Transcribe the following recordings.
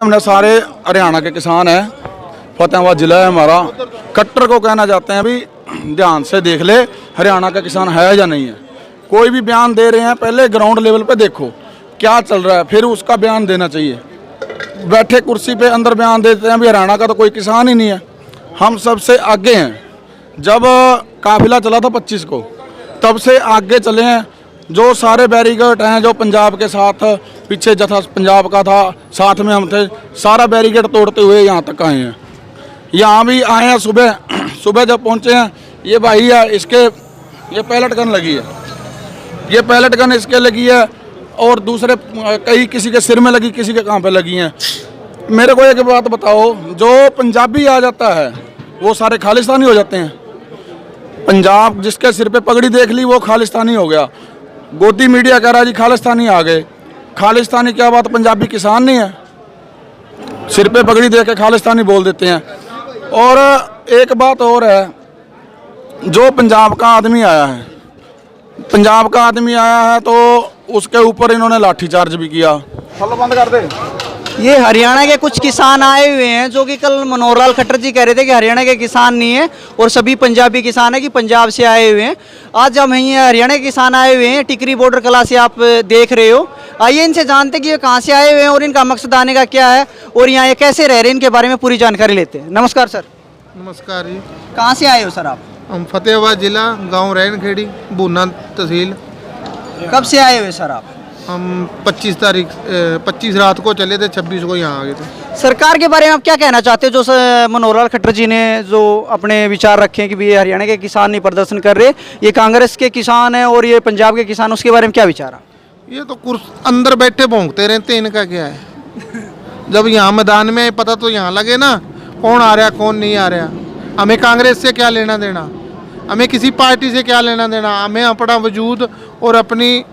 हमने सारे हरियाणा के किसान हैं, फतेहाबाद जिला है हमारा। कट्टर को कहना चाहते हैं भी ध्यान से देख ले हरियाणा का किसान है या नहीं है। कोई भी बयान दे रहे हैं पहले ग्राउंड लेवल पे देखो क्या चल रहा है, फिर उसका बयान देना चाहिए। बैठे कुर्सी पे अंदर बयान देते हैं भी हरियाणा का तो कोई किसान ही नहीं है, हम सबसे आगे हैं। जब काफिला चला था 25 को तब से आगे चले हैं। जो सारे बैरिकेड हैं जो पंजाब के साथ पीछे जथा पंजाब का था साथ में हम थे, सारा बैरिकेड तोड़ते हुए यहाँ तक आए हैं। यहाँ भी आए हैं सुबह जब पहुँचे हैं, ये भाई है इसके ये पैलेट गन लगी है, ये पैलेट गन इसके लगी है और दूसरे कई किसी के सिर में लगी, किसी के कहाँ पे लगी हैं। मेरे को एक बात बताओ, जो पंजाबी आ जाता है वो सारे खालिस्तानी हो जाते हैं? पंजाब जिसके सिर पे पगड़ी देख ली वो खालिस्तानी हो गया। गोदी मीडिया कह रहा है जी खालिस्तानी आ गए। खालिस्तानी क्या बात पंजाबी किसान नहीं है? सिर पे पगड़ी देख के खालिस्तानी बोल देते हैं। और एक बात और है, जो पंजाब का आदमी आया है, पंजाब का आदमी आया है तो उसके ऊपर इन्होंने लाठीचार्ज भी किया। फल बंद कर दे। ये हरियाणा के कुछ किसान आए हुए हैं जो कि कल मनोहर लाल खट्टर जी कह रहे थे कि हरियाणा के किसान नहीं है और सभी पंजाबी किसान है कि पंजाब से आए हुए हैं। आज हम यहीं हरियाणा के किसान आए हुए हैं, टिकरी बॉर्डर कला से आप देख रहे हो। आइए इनसे जानते हैं कि ये कहाँ से आए हुए हैं और इनका मकसद आने का क्या है और यहाँ ये कैसे रह रहे हैं, इनके बारे में पूरी जानकारी लेते हैं। नमस्कार सर। नमस्कार जी। कहाँ से आए हो सर आप? हम फतेहाबाद जिला, गांव रैनखेड़ी, बूना तहसील। कब से आए हुए सर आप? हम 25 रात को चले थे, 26 को यहाँ आ गए थे। सरकार के बारे में आप क्या कहना चाहते हो? जो मनोहर लाल खट्टर जी ने जो अपने विचार रखे हैं कि ये हरियाणा के किसान नहीं प्रदर्शन कर रहे, ये कांग्रेस के किसान हैं और ये पंजाब के किसान, उसके बारे में क्या विचार है? ये तो अंदर बैठे भोंकते रहते हैं, इनका क्या है। जब यहाँ मैदान में पता तो यहाँ लगे ना कौन आ रहा कौन नहीं आ रहा। हमें कांग्रेस से क्या लेना देना, हमें किसी पार्टी से क्या लेना देना। हमें अपना वजूद और अपनी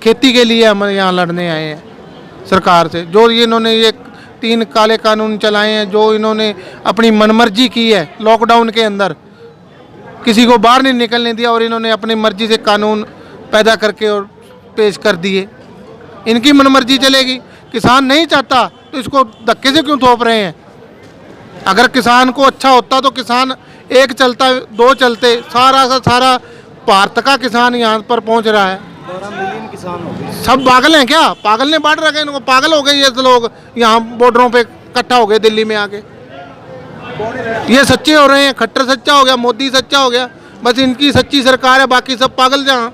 खेती के लिए हम यहाँ लड़ने आए हैं सरकार से। जो ये इन्होंने ये 3 काले कानून चलाए हैं, जो इन्होंने अपनी मनमर्जी की है लॉकडाउन के अंदर, किसी को बाहर नहीं निकलने दिया और इन्होंने अपनी मर्जी से कानून पैदा करके और पेश कर दिए। इनकी मनमर्जी चलेगी। किसान नहीं चाहता तो इसको धक्के से क्यों थोप रहे हैं? अगर किसान को अच्छा होता तो किसान एक चलता, 2 चलते, सारा का सारा भारत का किसान यहाँ पर पहुँच रहा है। 12 मिलियन किसान हो गए। सब पागल हैं क्या? पागल ने बांट रखे इनको, पागल हो गए ये लोग। यहाँ बॉर्डरों पे इकट्ठा हो गए दिल्ली में आके। ये सच्चे हो रहे हैं, खट्टर सच्चा हो गया, मोदी सच्चा हो गया, बस इनकी सच्ची सरकार है, बाकी सब पागल। जहाँ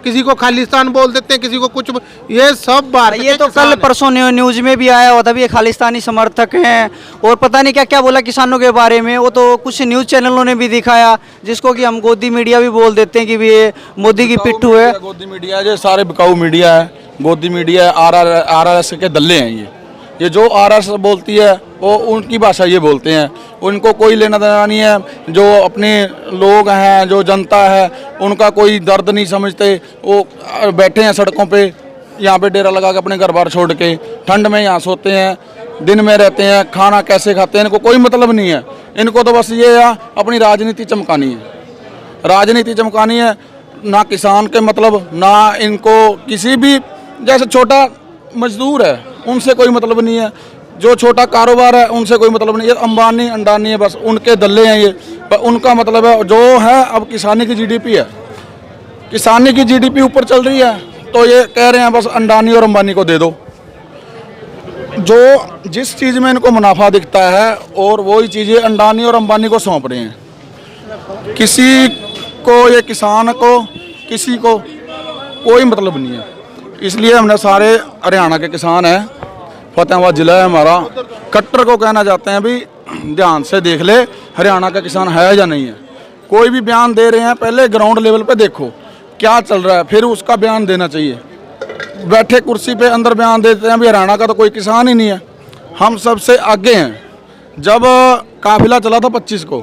किसी को खालिस्तान बोल देते हैं, किसी को कुछ, ये सब बात। ये तो कल परसों न्यूज में भी आया हुआ था भी ये खालिस्तानी समर्थक हैं और पता नहीं क्या क्या बोला किसानों के बारे में। वो तो कुछ न्यूज़ चैनलों ने भी दिखाया, जिसको कि हम गोदी मीडिया भी बोल देते हैं कि ये मोदी की पिट्ठू है। गोदी मीडिया है, सारे बिकाऊ मीडिया है, गोदी मीडिया RRS के दल्ले हैं। ये जो RRS बोलती है वो उनकी भाषा ये बोलते हैं, उनको कोई लेना देना नहीं है। जो अपने लोग हैं, जो जनता है, उनका कोई दर्द नहीं समझते। वो बैठे हैं सड़कों पे, यहाँ पे डेरा लगा के अपने घर बार छोड़ के, ठंड में यहाँ सोते हैं, दिन में रहते हैं, खाना कैसे खाते हैं इनको कोई मतलब नहीं है। इनको तो बस ये है अपनी राजनीति चमकानी है, राजनीति चमकानी है। ना किसान के मतलब, ना इनको किसी भी, जैसे छोटा मजदूर है उनसे कोई मतलब नहीं है, जो छोटा कारोबार है उनसे कोई मतलब नहीं है। अंबानी अंडानी है, बस उनके दल्ले हैं ये। पर उनका मतलब है जो है, अब किसानी की GDP है, किसानी की GDP ऊपर चल रही है तो ये कह रहे हैं बस अंडानी और अंबानी को दे दो। जो जिस चीज़ में इनको मुनाफा दिखता है और वही चीज़ें अंडानी और अंबानी को सौंप रहे हैं। किसी को, ये किसान को, किसी को कोई मतलब नहीं है। इसलिए हमने सारे हरियाणा के किसान हैं, फतेहाबाद जिला है हमारा। कट्टर को कहना चाहते हैं भी ध्यान से देख ले हरियाणा का किसान है या नहीं है। कोई भी बयान दे रहे हैं पहले ग्राउंड लेवल पे देखो क्या चल रहा है, फिर उसका बयान देना चाहिए। बैठे कुर्सी पे अंदर बयान देते हैं भी हरियाणा का तो कोई किसान ही नहीं है, हम सबसे आगे हैं। जब काफिला चला था 25 को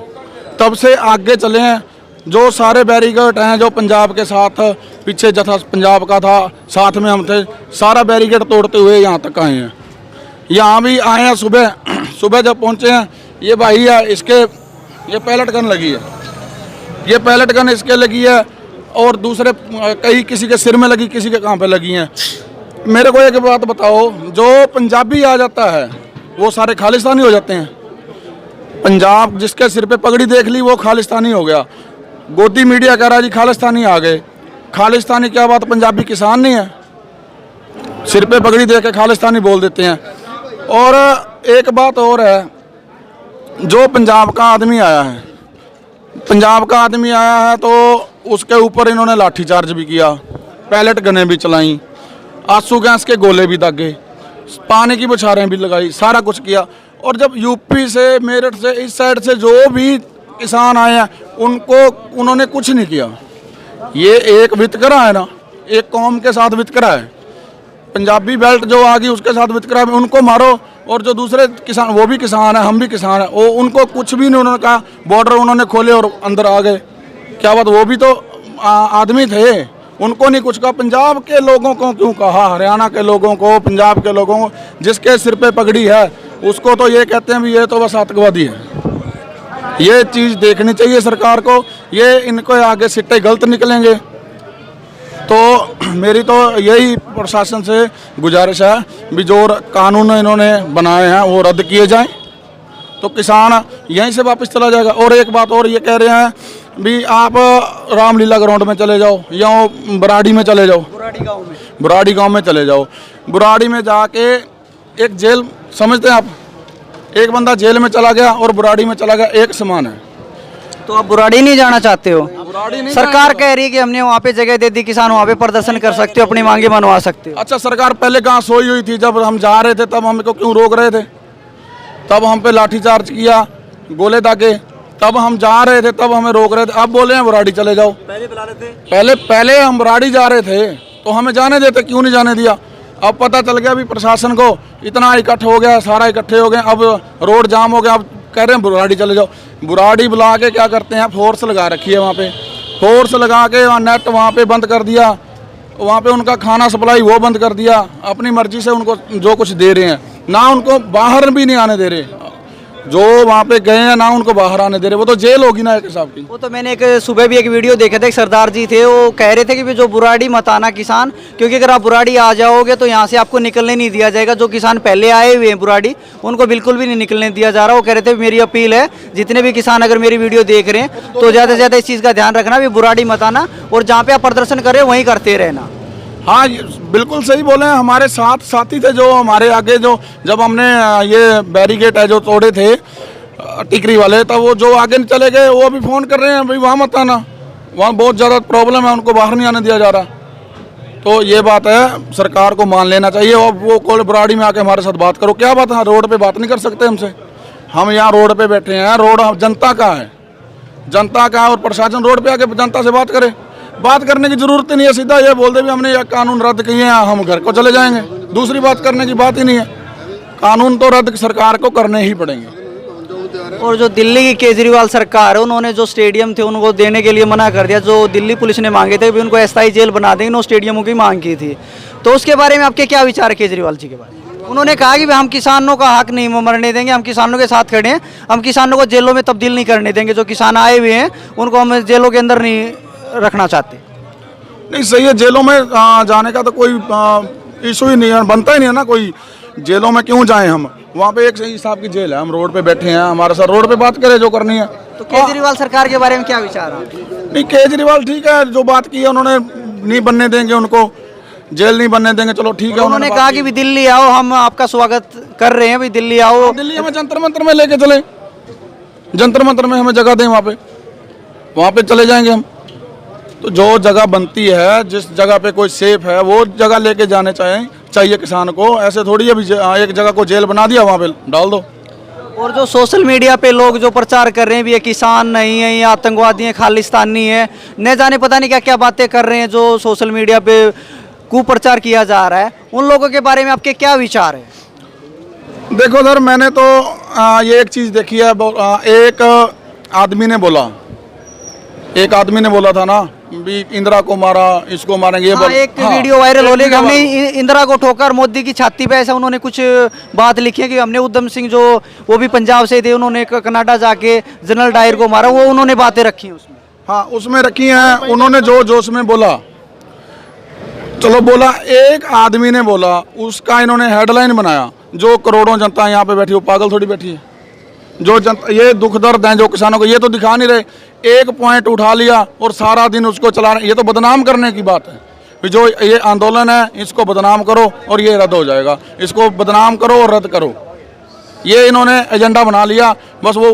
तब से आगे चले हैं। जो सारे बैरिकेड हैं जो पंजाब के साथ पीछे जथा पंजाब का था साथ में हम थे, सारा बैरिकेड तोड़ते हुए यहाँ तक आए हैं। यहाँ भी आए हैं सुबह जब पहुँचे हैं, ये भाई है इसके ये पैलेट गन लगी है, ये पैलेट गन इसके लगी है और दूसरे कई किसी के सिर में लगी, किसी के कहाँ पे लगी हैं। मेरे को एक बात बताओ, जो पंजाबी आ जाता है वो सारे खालिस्तानी हो जाते हैं। पंजाब जिसके सिर पे पगड़ी देख ली वो खालिस्तानी हो गया। गोदी मीडिया कह रहा है जी खालिस्तानी आ गए। खालिस्तानी क्या बात, पंजाबी किसान नहीं है? सिर पे पगड़ी दे के खालिस्तानी बोल देते हैं। और एक बात और है, जो पंजाब का आदमी आया है, पंजाब का आदमी आया है तो उसके ऊपर इन्होंने लाठीचार्ज भी किया, पैलेट गनें भी चलाई, आंसू गैस के गोले भी दागे, पानी की बौछारें भी लगाई, सारा कुछ किया। और जब यूपी से, मेरठ से, इस साइड से जो भी किसान आए हैं उनको उन्होंने कुछ नहीं किया। ये एक वितकरा है ना, एक कौम के साथ वितकरा है। पंजाबी बेल्ट जो आ गई उसके साथ वितकरा है, उनको मारो। और जो दूसरे किसान, वो भी किसान है, हम भी किसान हैं, वो उनको कुछ भी नहीं उन्होंने कहा। बॉर्डर उन्होंने खोले और अंदर आ गए। क्या बात, वो भी तो आदमी थे, उनको नहीं कुछ कहा। पंजाब के लोगों को क्यों कहा, हरियाणा के लोगों को, पंजाब के लोगों को, जिसके सिर पे पगड़ी है उसको तो ये कहते हैं भी ये तो बस आतंकवादी है। ये चीज़ देखनी चाहिए सरकार को। ये इनको आगे सिट्टे गलत निकलेंगे। तो मेरी तो यही प्रशासन से गुजारिश है भी जो कानून इन्होंने बनाए हैं वो रद्द किए जाएं, तो किसान यहीं से वापस चला जाएगा। और एक बात और ये कह रहे हैं भी आप रामलीला ग्राउंड में चले जाओ या बराड़ी में चले जाओ, बुराड़ी गांव में चले जाओ। बुराड़ी में जाके एक जेल समझते हैं आप, एक बंदा जेल में चला गया और बुराड़ी में चला गया, एक समान है। तो आप बुराड़ी नहीं जाना चाहते हो? बुराड़ी नहीं सरकार कह रही है कि हमने वहाँ पे जगह दे दी, किसान वहाँ पे प्रदर्शन कर सकते हो, अपनी मांगे मनवा सकते हो। अच्छा, सरकार पहले कहाँ सोई हुई थी? जब हम जा रहे थे तब हमको क्यों रोक रहे थे? तब हम पे लाठीचार्ज किया, गोले दागे, तब हम जा रहे थे, तब हमें रोक रहे थे। अब बोले हैं बुराड़ी चले जाओ। पहले बुला रहे थे, पहले हम बुराड़ी जा रहे थे तो हमें जाने देते, क्यों नहीं जाने दिया? अब पता चल गया भी प्रशासन को इतना इकट्ठ हो गया, सारा इकट्ठे हो गए, अब रोड जाम हो गया, अब कह रहे हैं बुराड़ी चले जाओ। बुराड़ी बुला के क्या करते हैं, फोर्स लगा रखी है वहाँ पे, फोर्स लगा के नेट वहाँ पे बंद कर दिया, वहाँ पे उनका खाना सप्लाई वो बंद कर दिया, अपनी मर्जी से उनको जो कुछ दे रहे हैं, ना उनको बाहर भी नहीं आने दे रहे। जो वहाँ पे गए हैं ना उनको बाहर आने दे रहे, वो तो जेल होगी ना एक हिसाब की। वो तो मैंने एक सुबह भी एक वीडियो देखा था, एक सरदार जी थे, वो कह रहे थे कि जो बुराड़ी मत आना किसान, क्योंकि अगर आप बुराड़ी आ जाओगे तो यहाँ से आपको निकलने नहीं दिया जाएगा। जो किसान पहले आए हुए हैं बुराड़ी, उनको बिल्कुल भी नहीं निकलने दिया जा रहा। वो कह रहे थे मेरी अपील है जितने भी किसान अगर मेरी वीडियो देख रहे हैं तो ज़्यादा से ज़्यादा इस चीज़ का ध्यान रखना भी बुराड़ी मत आना, और जहाँ पे आप प्रदर्शन कर रहे हो वहीं करते रहना। हाँ, बिल्कुल सही बोले हैं। हमारे साथ साथी थे जो हमारे आगे, जो जब हमने ये बैरिकेड है जो तोड़े थे टिकरी वाले, तब वो जो आगे चले गए वो अभी फ़ोन कर रहे हैं भाई वहाँ मत आना, वहाँ बहुत ज़्यादा प्रॉब्लम है, उनको बाहर नहीं आने दिया जा रहा। तो ये बात है, सरकार को मान लेना चाहिए। और वो कोल बुराड़ी में आके हमारे साथ बात करो, क्या बात है, रोड पे बात नहीं कर सकते हमसे? हम यहाँ रोड पे बैठे हैं, रोड जनता का है, जनता का है, और प्रशासन रोड पे आके जनता से बात करे। बात करने की जरूरत ही नहीं है, सीधा ये बोल दे भी हमने ये कानून रद्द किए हैं, हम घर को चले जाएंगे। दूसरी बात करने की बात ही नहीं है। कानून तो रद्द सरकार को करने ही पड़ेंगे। और जो दिल्ली की केजरीवाल सरकार है, उन्होंने जो स्टेडियम थे उनको देने के लिए मना कर दिया। जो दिल्ली पुलिस ने मांगे थे भी उनको अस्थायी जेल बना देंगे, उन स्टेडियमों की मांग की थी। तो उसके बारे में आपके क्या विचार है केजरीवाल जी के बारे में? उन्होंने कहा कि हम किसानों का हक नहीं मरने देंगे, हम किसानों के साथ खड़े हैं, हम किसानों को जेलों में तब्दील नहीं करने देंगे। जो किसान आए हुए हैं उनको हम जेलों के अंदर नहीं रखना चाहते। नहीं, सही है, जेलों में जाने का तो कोई इशू ही नहीं है, बनता ही नहीं है ना। कोई जेलों में क्यों जाएं हम? वहाँ पे एक सही हिसाब की जेल है, हम रोड पे बैठे हैं, हमारे साथ रोड पे बात करें जो करनी है। तो केजरीवाल सरकार के बारे में क्या विचार है? नहीं, केजरीवाल ठीक है, जो बात की है उन्होंने, नहीं बनने देंगे उनको, जेल नहीं बनने देंगे, चलो ठीक है। उन्होंने कहा कि भी दिल्ली आओ, हम आपका स्वागत कर रहे हैं, भी दिल्ली आओ। दिल्ली हमें जंतर मंतर में लेके चले, जंतर मंतर में हमें जगह दें, वहाँ पे चले जाएंगे हम। तो जो जगह बनती है, जिस जगह पे कोई सेफ है वो जगह लेके जाने चाहिए किसान को। ऐसे थोड़ी अभी एक जगह को जेल बना दिया वहाँ पे डाल दो। और जो सोशल मीडिया पे लोग जो प्रचार कर रहे हैं भी ये किसान नहीं है, ये आतंकवादी है, खालिस्तानी है, न जाने पता नहीं क्या क्या बातें कर रहे हैं, जो सोशल मीडिया पे कुप्रचार किया जा रहा है, उन लोगों के बारे में आपके क्या विचार है? देखो सर, मैंने तो ये एक चीज़ देखी है। एक आदमी ने बोला था ना भी इंदिरा को मारा, इसको मारेंगे, ये एक वीडियो वायरल हो रही है, हमने इंदिरा को ठोकर मोदी की छाती पे, ऐसा उन्होंने कुछ बात लिखी है कि हमने उधम सिंह जो वो भी पंजाब से थे, उन्होंने कनाडा जाके जनरल डायर को मारा, वो उन्होंने बातें रखी हैं उसमें। हाँ, उसमें रखी हैं उन्होंने, जो जोश में बोला, चलो बोला, एक आदमी ने बोला, उसका इन्होंने हेडलाइन बनाया। जो करोड़ों जनता यहाँ पे बैठी है वो पागल थोड़ी बैठी है। जो जनता, ये दुख दर्द हैं जो किसानों को, ये तो दिखा नहीं रहे। एक पॉइंट उठा लिया और सारा दिन उसको चला रहे, ये तो बदनाम करने की बात है। जो ये आंदोलन है इसको बदनाम करो और ये रद्द हो जाएगा, इसको बदनाम करो और रद्द करो, ये इन्होंने एजेंडा बना लिया। बस वो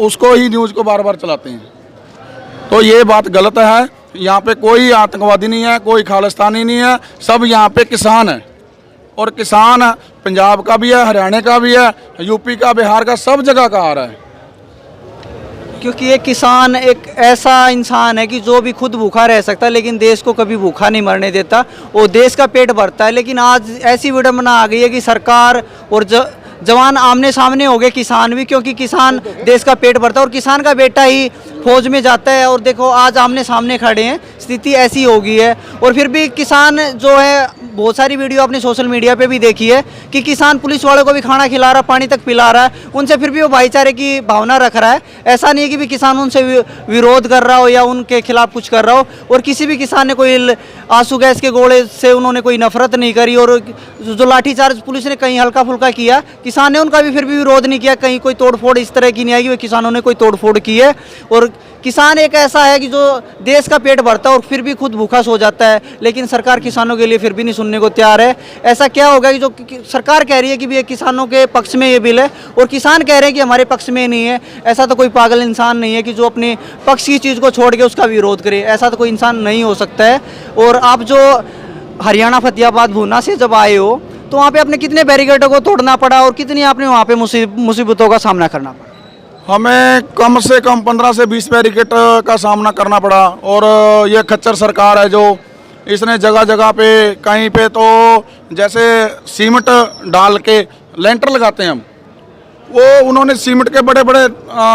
उसको ही न्यूज़ को बार बार चलाते हैं। तो ये बात गलत है। यहाँ पे कोई आतंकवादी नहीं है, कोई खालिस्तानी नहीं है, सब यहाँ पे किसान है। और किसान पंजाब का भी है, हरियाणा का भी है, यूपी का, बिहार का, सब जगह का आ रहा है। क्योंकि एक किसान एक ऐसा इंसान है कि जो भी खुद भूखा रह सकता है लेकिन देश को कभी भूखा नहीं मरने देता, वो देश का पेट भरता है। लेकिन आज ऐसी विडंबना आ गई है कि सरकार और जवान आमने सामने हो गए, किसान भी, क्योंकि किसान देश का पेट भरता है और किसान का बेटा ही फौज में जाता है। और देखो आज आमने सामने खड़े हैं, स्थिति ऐसी हो गई है। और फिर भी किसान जो है, बहुत सारी वीडियो आपने सोशल मीडिया पे भी देखी है कि किसान पुलिस वालों को भी खाना खिला रहा है, पानी तक पिला रहा है, उनसे फिर भी वो भाईचारे की भावना रख रहा है। ऐसा नहीं है कि भी किसान उनसे विरोध कर रहा हो या उनके खिलाफ कुछ कर रहा हो। और किसी भी किसान ने कोई आंसू गैस के गोले से उन्होंने कोई नफरत नहीं करी। और जो लाठीचार्ज पुलिस ने कहीं हल्का फुल्का किया, किसान ने उनका भी फिर भी विरोध नहीं किया। कहीं कोई तोड़फोड़ इस तरह की नहीं आई कि किसानों ने कोई तोड़फोड़ की है। और किसान एक ऐसा है कि जो देश का पेट भरता है और फिर भी खुद भूखा सो जाता है, लेकिन सरकार किसानों के लिए फिर भी नहीं सुनने को तैयार है। ऐसा क्या होगा कि जो सरकार कह रही है कि भी किसानों के पक्ष में ये बिल है और किसान कह रहे हैं कि हमारे पक्ष में नहीं है। ऐसा तो कोई पागल इंसान नहीं है कि जो अपने पक्ष की चीज़ को छोड़ के उसका विरोध करे। ऐसा तो कोई इंसान नहीं हो सकता है। और आप जो हरियाणा फतेहाबाद भूना से जब आए हो तो वहाँ पे आपने कितने बैरिकेडों को तोड़ना पड़ा और कितनी आपने वहाँ पे मुसीबतों का सामना करना पड़ा? हमें कम से कम 15 से 20 बैरिकेड का सामना करना पड़ा। और ये खच्चर सरकार है जो इसने जगह जगह पे, कहीं पे तो जैसे सीमेंट डाल के लेंटर लगाते हैं हम, वो उन्होंने सीमेंट के बड़े बड़े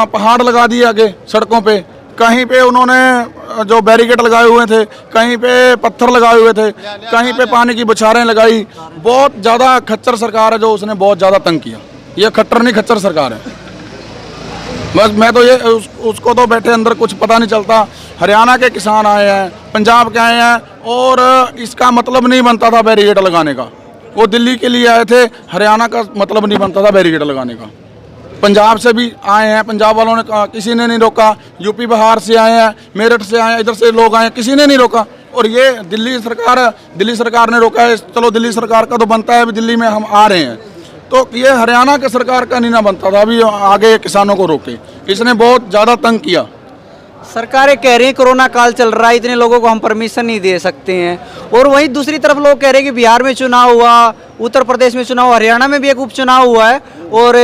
पहाड़ लगा दिए आगे सड़कों पे। कहीं पे उन्होंने जो बैरिकेड लगाए हुए थे, कहीं पे पत्थर लगाए हुए थे, कहीं पे पानी की बौछारें लगाई। बहुत ज़्यादा खच्चर सरकार है जो उसने बहुत ज़्यादा तंग किया। ये खट्टर नहीं, खच्चर सरकार है। बस मैं तो ये उसको तो बैठे अंदर कुछ पता नहीं चलता। हरियाणा के किसान आए हैं, पंजाब के आए हैं, और इसका मतलब नहीं बनता था बैरिकेड लगाने का। वो दिल्ली के लिए आए थे, हरियाणा का मतलब नहीं बनता था बैरिकेड लगाने का। पंजाब से भी आए हैं, पंजाब वालों ने कहा, किसी ने नहीं रोका। यूपी बिहार से आए हैं, मेरठ से आए हैं, इधर से लोग आए हैं, किसी ने नहीं रोका। और ये दिल्ली सरकार ने रोका है। चलो दिल्ली सरकार का तो बनता है, अभी दिल्ली में हम आ रहे हैं, तो ये हरियाणा के सरकार का नहीं ना बनता था अभी आगे किसानों को रोके। इसने बहुत ज़्यादा तंग किया। सरकारें कह रही हैं कोरोना काल चल रहा है, इतने लोगों को हम परमिशन नहीं दे सकते हैं। और वहीं दूसरी तरफ लोग कह रहे हैं कि बिहार में चुनाव हुआ, उत्तर प्रदेश में चुनाव, हरियाणा में भी एक उपचुनाव हुआ है, और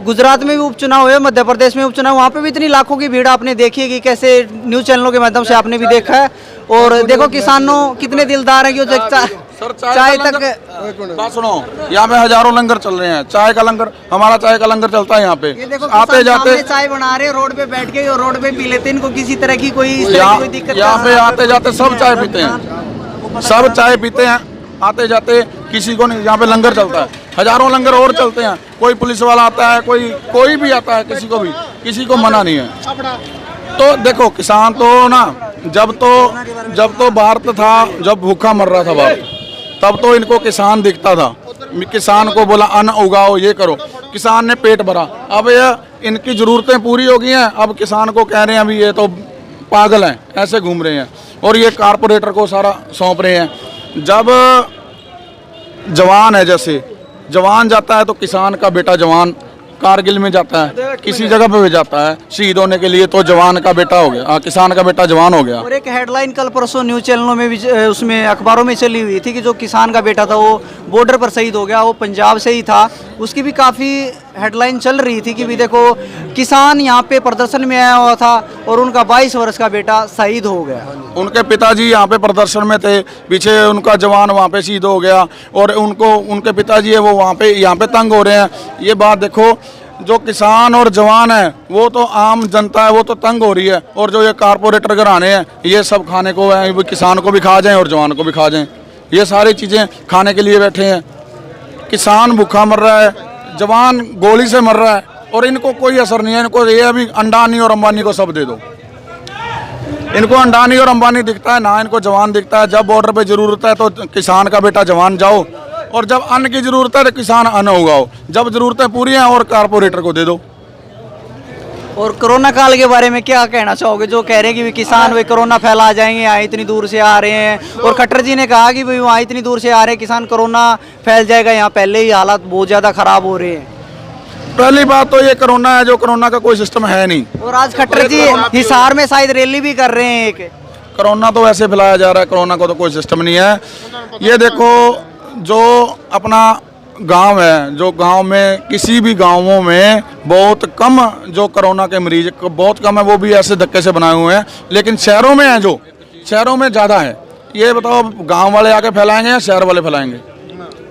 गुजरात में भी उपचुनाव हुए, मध्य प्रदेश में उपचुनाव, वहाँ पे भी इतनी लाखों की भीड़ आपने देखी है कि कैसे न्यूज़ चैनलों के माध्यम से आपने भी देखा है। और देखो किसानों कितने दिलदार हैं कि वो चाय तक। बात सुनो, यहाँ पे हजारों लंगर चल रहे हैं, चाय का लंगर, हमारा चाय का लंगर चलता है यहाँ पे। आते जाते चाय बना रहे, रोड पे बैठ के और रोड पे पी लेते हैं, इनको किसी तरह की कोई दिक्कत। यहाँ पे आते जाते सब चाय पीते हैं, सब चाय पीते हैं आते जाते, किसी को नहीं। यहाँ पे लंगर चलता है, हजारों लंगर और चलते हैं। कोई पुलिस वाला आता है, कोई भी आता है, किसी को मना नहीं है। तो देखो किसान तो ना, जब तो भारत था, जब भूखा मर रहा था भारत, तब तो इनको किसान दिखता था। किसान को बोला अन्न उगाओ, ये करो, किसान ने पेट भरा। अब ये इनकी ज़रूरतें पूरी हो गई हैं, अब किसान को कह रहे हैं अभी ये तो पागल हैं, ऐसे घूम रहे हैं, और ये कारपोरेटर को सारा सौंप रहे हैं। जब जवान है, जैसे जवान जाता है तो किसान का बेटा जवान कारगिल में जाता है, किसी जगह पे भी जाता है शहीद होने के लिए, तो जवान का बेटा हो गया, किसान का बेटा जवान हो गया। और एक हेडलाइन कल परसों न्यूज़ चैनलों में भी, उसमें अखबारों में चली हुई थी कि जो किसान का बेटा था वो बॉर्डर पर शहीद हो गया, वो पंजाब से ही था। उसकी भी काफ़ी हेडलाइन चल रही थी कि भी देखो किसान यहाँ पे प्रदर्शन में आया हुआ था और उनका 22 वर्ष का बेटा शहीद हो गया। उनके पिताजी यहाँ पे प्रदर्शन में थे, पीछे उनका जवान वहाँ पे शहीद हो गया, और उनके पिताजी है वो यहाँ पे तंग हो रहे हैं। ये बात देखो, जो किसान और जवान है वो तो आम जनता है, वो तो तंग हो रही है, और जो ये कारपोरेटर घराने हैं ये सब खाने को है, किसान को भी खा जाएं और जवान को भी खा जाएं, ये सारी चीज़ें खाने के लिए बैठे हैं। किसान भूखा मर रहा है, जवान गोली से मर रहा है, और इनको कोई असर नहीं है। इनको ये अभी अंडानी और अंबानी को सब दे दो, इनको अंडानी और अंबानी दिखता है ना, इनको जवान दिखता है। जब बॉर्डर पे जरूरत है तो किसान का बेटा जवान जाओ, और जब अन्न की जरूरत है तो किसान अन्न उगाओ, जब जरूरतें पूरी हैं और कारपोरेटर को दे दो। और कोरोना काल के बारे में क्या कहना चाहोगे, जो कह रहे हैं कि भी किसान वे कोरोना फैला जाएंगे, यहाँ इतनी दूर से आ रहे हैं, और खट्टर जी ने कहा कि भाई वहाँ इतनी दूर से आ रहे हैं किसान, कोरोना फैल जाएगा, यहाँ पहले ही हालात बहुत ज़्यादा ख़राब हो रहे हैं। पहली बात तो ये कोरोना है, जो कोरोना का कोई सिस्टम है नहीं। और आज खट्टर जी हिसार में शायद रैली भी कर रहे हैं एक। कोरोना तो वैसे फैलाया जा रहा है, कोरोना को तो कोई सिस्टम नहीं है। ये देखो, जो अपना गांव है, जो गांव में किसी भी गांवों में बहुत कम जो कोरोना के मरीज बहुत कम है, वो भी ऐसे धक्के से बनाए हुए हैं, लेकिन शहरों में है, जो शहरों में ज़्यादा है। ये बताओ, गांव वाले आके फैलाएंगे या शहर वाले फैलाएंगे?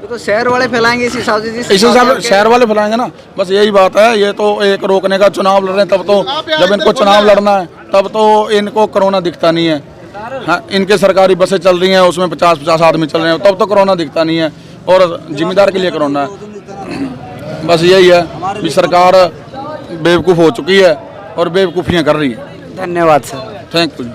तो शहर वाले फैलाएंगे इस हिसाब से, इस हिसाब से शहर वाले फैलाएंगे ना, बस यही बात है। ये तो एक रोकने का चुनाव लड़ रहे हैं, तब तो जब इनको चुनाव लड़ना है तब तो इनको कोरोना दिखता नहीं है। हाँ, इनके सरकारी बसें चल रही हैं, उसमें 50-50 आदमी चल रहे हैं, तब तो कोरोना दिखता नहीं है, और जिम्मेदार के लिए कोरोना है। बस यही है कि सरकार बेवकूफ़ हो चुकी है और बेवकूफ़ियाँ कर रही है। धन्यवाद सर। Thank you.